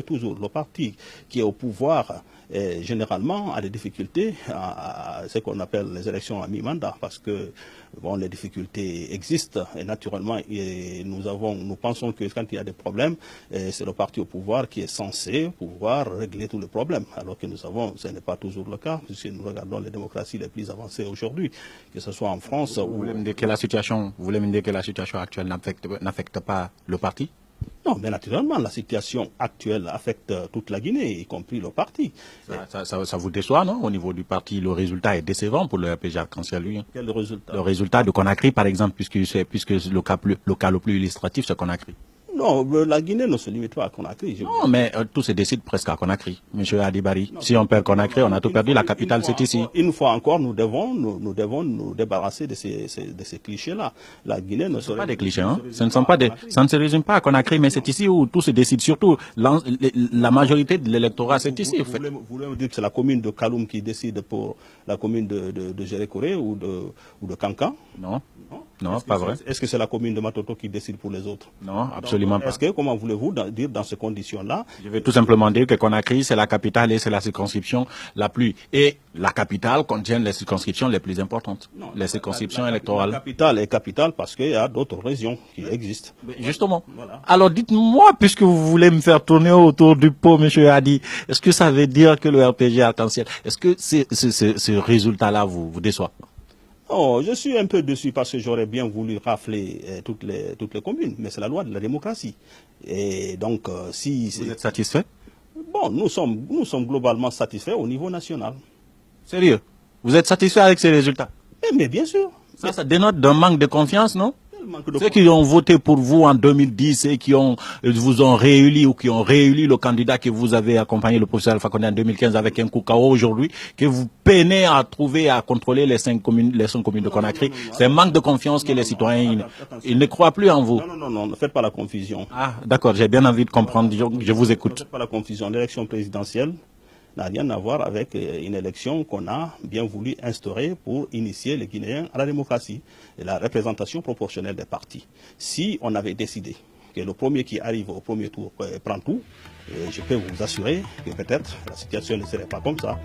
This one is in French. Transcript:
Toujours le parti qui est au pouvoir généralement a des difficultés à ce qu'on appelle les élections à mi-mandat parce que bon, les difficultés existent et naturellement nous pensons que quand il y a des problèmes, c'est le parti au pouvoir qui est censé pouvoir régler tous les problèmes. Alors que nous savons ce n'est pas toujours le cas puisque nous regardons les démocraties les plus avancées aujourd'hui, que ce soit en France vous voulez me dire que la situation actuelle n'affecte pas le parti? Non, mais naturellement, la situation actuelle affecte toute la Guinée, y compris le parti. Ça vous déçoit, non? Au niveau du parti, le résultat est décevant pour le RPG Arc-en-Ciel, lui. Quel résultat? Le résultat de Conakry, par exemple, puisque le cas le plus illustratif, c'est Conakry. Non, la Guinée ne se limite pas à Conakry. Non, mais tout se décide presque à Conakry. Monsieur Adibari, si on perd Conakry, on a tout perdu. La capitale, c'est ici. Une fois encore, nous devons nous débarrasser de ces clichés-là. La Guinée ne serait pas des clichés, hein. Ça ne se résume pas à Conakry, mais c'est ici où tout se décide. Surtout, la majorité de l'électorat, c'est ici. Vous voulez me dire que c'est la commune de Kaloum qui décide pour la commune de Gérékoré ou de Kankan? Non. Non, pas vrai. Est-ce que c'est la commune de Matoto qui décide pour les autres? Non, absolument pas. Comment voulez-vous dire dans ces conditions-là? Je vais tout simplement dire que Conakry, c'est la capitale et c'est la circonscription la plus... Et la capitale contient les circonscriptions les plus importantes, les circonscriptions électorales. La capitale est capitale parce qu'il y a d'autres régions qui existent. Justement. Voilà. Alors dites-moi, puisque vous voulez me faire tourner autour du pot, monsieur Hadi, est-ce que ça veut dire que le RPG Arc-en-Ciel, est-ce que ce résultat-là vous déçoit? Oh, je suis un peu déçu parce que j'aurais bien voulu rafler toutes les communes, mais c'est la loi de la démocratie. Et donc, si vous êtes satisfait? Bon, nous sommes globalement satisfaits au niveau national. Sérieux? Vous êtes satisfait avec ces résultats? Mais bien sûr. Ça dénote d'un manque de confiance, non? Ceux qui ont voté pour vous en 2010 et qui vous ont réélu ou qui ont réélu le candidat que vous avez accompagné, le professeur Alpha Condé en 2015 avec un coup KO aujourd'hui, que vous peinez à trouver, à contrôler les 5 communes de Conakry, c'est un manque de confiance que les citoyens, ils ne croient plus en vous. Non, ne faites pas la confusion. Ah, d'accord, j'ai bien envie de comprendre, je vous écoute. Ne faites pas la confusion. L'élection présidentielle n'a rien à voir avec une élection qu'on a bien voulu instaurer pour initier les Guinéens à la démocratie et la représentation proportionnelle des partis. Si on avait décidé que le premier qui arrive au premier tour prend tout, je peux vous assurer que peut-être la situation ne serait pas comme ça.